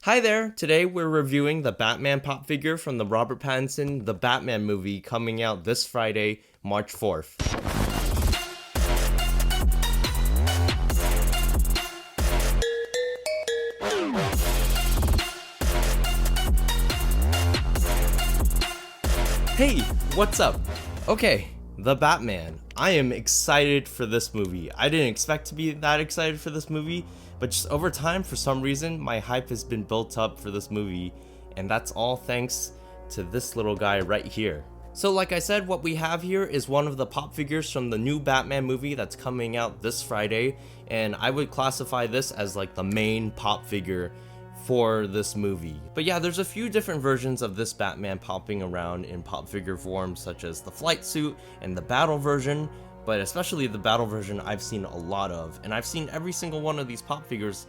Hi there! Today we're reviewing the Batman pop figure from the Robert Pattinson The Batman movie coming out this Friday, March 4th. Hey, what's up? Okay, The Batman. I am excited for this movie. I didn't expect to be that excited for this movie, but just over time, for some reason, my hype has been built up for this movie, and that's all thanks to this little guy right here. So like I said, what we have here is one of the pop figures from the new Batman movie that's coming out this Friday, and I would classify this as like the main pop figure for this movie. But yeah, there's a few different versions of this Batman popping around in pop figure form, such as the flight suit and the battle version, but especially the battle version I've seen a lot of, and I've seen every single one of these pop figures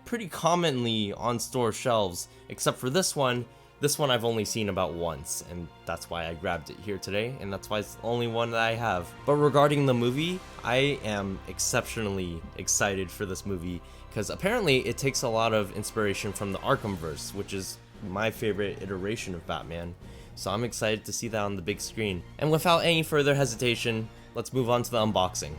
pretty commonly on store shelves, except for this one. This one I've only seen about once, and that's why I grabbed it here today, and that's why it's the only one that I have. But regarding the movie, I am exceptionally excited for this movie, because apparently it takes a lot of inspiration from the Arkhamverse, which is my favorite iteration of Batman, so I'm excited to see that on the big screen. And without any further hesitation, let's move on to the unboxing.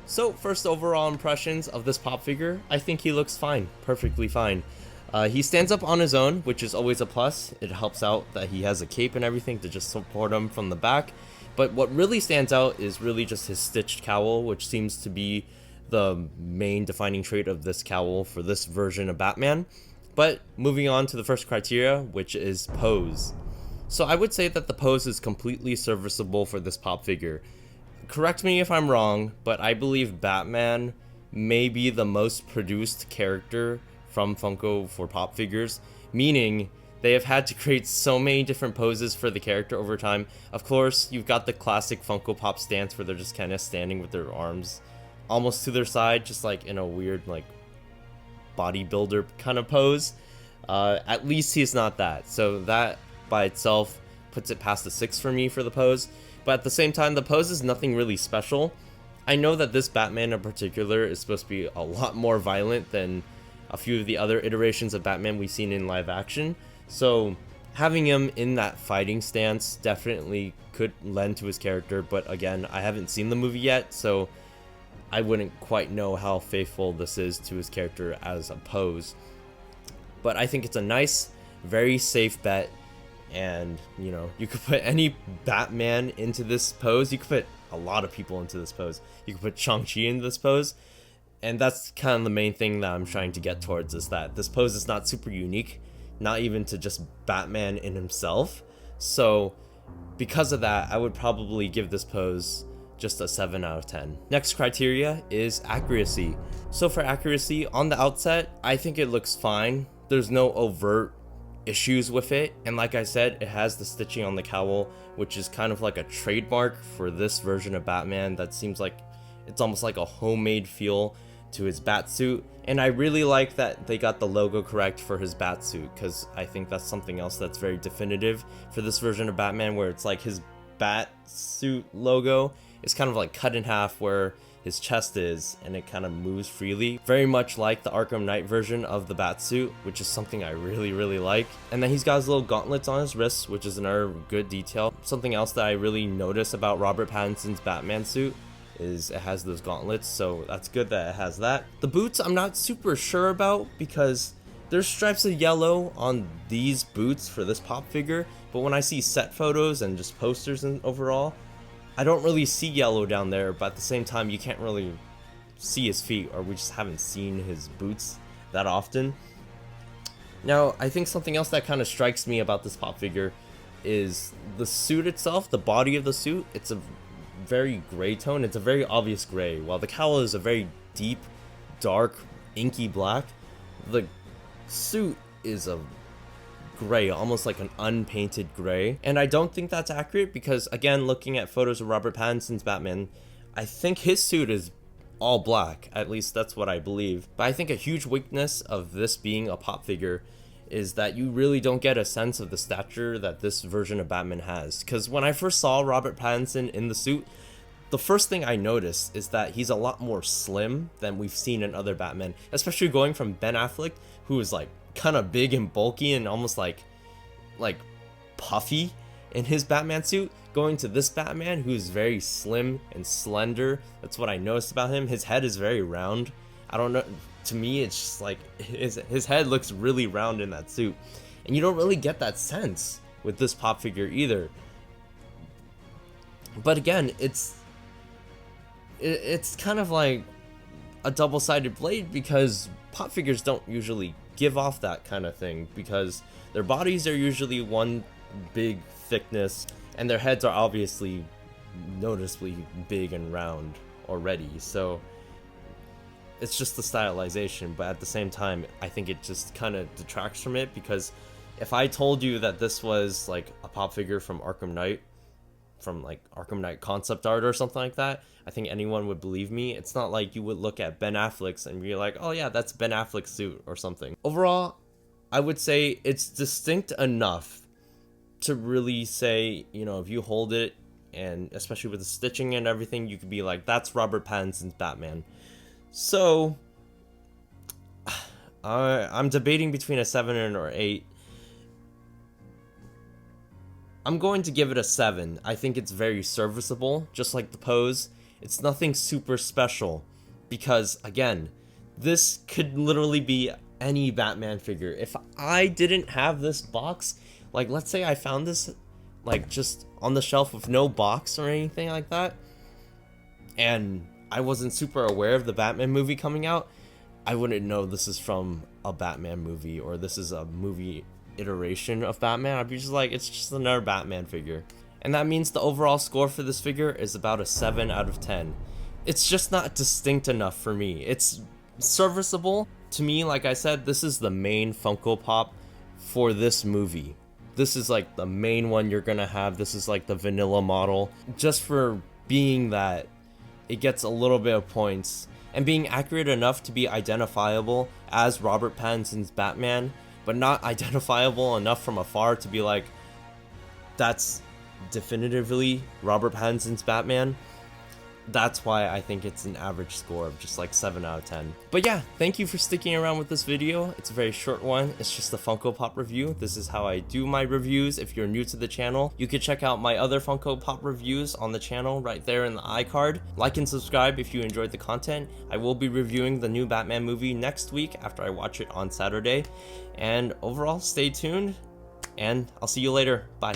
So first overall impressions of this pop figure, I think he looks fine, perfectly fine. He stands up on his own, which is always a plus. It helps out that he has a cape and everything to just support him from the back. But what really stands out is really just his stitched cowl, which seems to be the main defining trait of this cowl for this version of Batman. But moving on to the first criteria, which is pose. So I would say that the pose is completely serviceable for this pop figure. Correct me if I'm wrong, but I believe Batman may be the most produced character from Funko for pop figures, meaning they have had to create so many different poses for the character over time. Of course, you've got the classic Funko Pop stance where they're just kind of standing with their arms almost to their side, just like in a weird like bodybuilder kind of pose. At least he's not that, so that by itself puts it past the 6 for me for the pose. But at the same time, the pose is nothing really special. I know that this Batman in particular is supposed to be a lot more violent than a few of the other iterations of Batman we've seen in live action. So having him in that fighting stance definitely could lend to his character. But again, I haven't seen the movie yet, so I wouldn't quite know how faithful this is to his character as a pose. But I think it's a nice, very safe bet. And, you know, you could put any Batman into this pose. You could put a lot of people into this pose. You could put Shang-Chi into this pose. And that's kind of the main thing that I'm trying to get towards, is that this pose is not super unique, not even to just Batman in himself. So because of that, I would probably give this pose just a 7 out of 10. Next criteria is accuracy. So for accuracy, on the outset, I think it looks fine. There's no overt issues with it, and like I said, it has the stitching on the cowl, which is kind of like a trademark for this version of Batman. That seems like it's almost like a homemade feel to his batsuit, and I really like that they got the logo correct for his batsuit, because I think that's something else that's very definitive for this version of Batman, where it's like his batsuit logo is kind of like cut in half where his chest is, and it kind of moves freely, very much like the Arkham Knight version of the Batsuit, which is something I really like. And then he's got his little gauntlets on his wrists, which is another good detail. Something else that I really notice about Robert Pattinson's Batman suit is it has those gauntlets, so that's good that it has that. The boots I'm not super sure about, because there's stripes of yellow on these boots for this pop figure, but when I see set photos and just posters and overall, I don't really see yellow down there, but at the same time, you can't really see his feet, or we just haven't seen his boots that often. Now, I think something else that kind of strikes me about this pop figure is the suit itself, the body of the suit. It's a very gray tone. It's a very obvious gray. While the cowl is a very deep, dark, inky black, the suit is a gray, almost like an unpainted gray. And I don't think that's accurate, because again, looking at photos of Robert Pattinson's Batman, I think his suit is all black. At least that's what I believe. But I think a huge weakness of this being a pop figure is that you really don't get a sense of the stature that this version of Batman has. Because when I first saw Robert Pattinson in the suit, the first thing I noticed is that he's a lot more slim than we've seen in other Batman, especially going from Ben Affleck, who is like kind of big and bulky and almost like puffy in his Batman suit, going to this Batman who's very slim and slender. That's what I noticed about him. His head is very round. I don't know, to me it's just like his head looks really round in that suit, and you don't really get that sense with this pop figure either. But again, it's kind of like a double-sided blade, because pop figures don't usually give off that kind of thing, because their bodies are usually one big thickness and their heads are obviously noticeably big and round already. So it's just the stylization, but at the same time I think it just kind of detracts from it, because if I told you that this was like a pop figure from Arkham Knight, from like Arkham Knight concept art or something like that, I think anyone would believe me. It's not like you would look at Ben Affleck's and be like, oh yeah, that's Ben Affleck's suit or something. Overall, I would say it's distinct enough to really say, you know, if you hold it, and especially with the stitching and everything, you could be like, that's Robert Pattinson's Batman. So I'm debating between a 7 and or 8. I'm going to give it a 7. I think it's very serviceable, just like the pose. It's nothing super special, because again, this could literally be any Batman figure. If I didn't have this box, like let's say I found this like just on the shelf with no box or anything like that, and I wasn't super aware of the Batman movie coming out, I wouldn't know this is from a Batman movie or this is a movie iteration of Batman. I'd be just like, it's just another Batman figure. And that means the overall score for this figure is about a 7 out of 10. It's just not distinct enough for me. It's serviceable. To me, like I said, this is the main Funko Pop for this movie. This is like the main one you're gonna have. This is like the vanilla model. Just for being that, it gets a little bit of points. And being accurate enough to be identifiable as Robert Pattinson's Batman, but not identifiable enough from afar to be like, that's definitively Robert Pattinson's Batman. That's why I think it's an average score of just like 7 out of 10. But yeah, thank you for sticking around with this video. It's a very short one. It's just a Funko Pop review. This is how I do my reviews. If you're new to the channel, you can check out my other Funko Pop reviews on the channel right there in the iCard. Like and subscribe if you enjoyed the content. I will be reviewing the new Batman movie next week after I watch it on Saturday. And overall, stay tuned, and I'll see you later. Bye.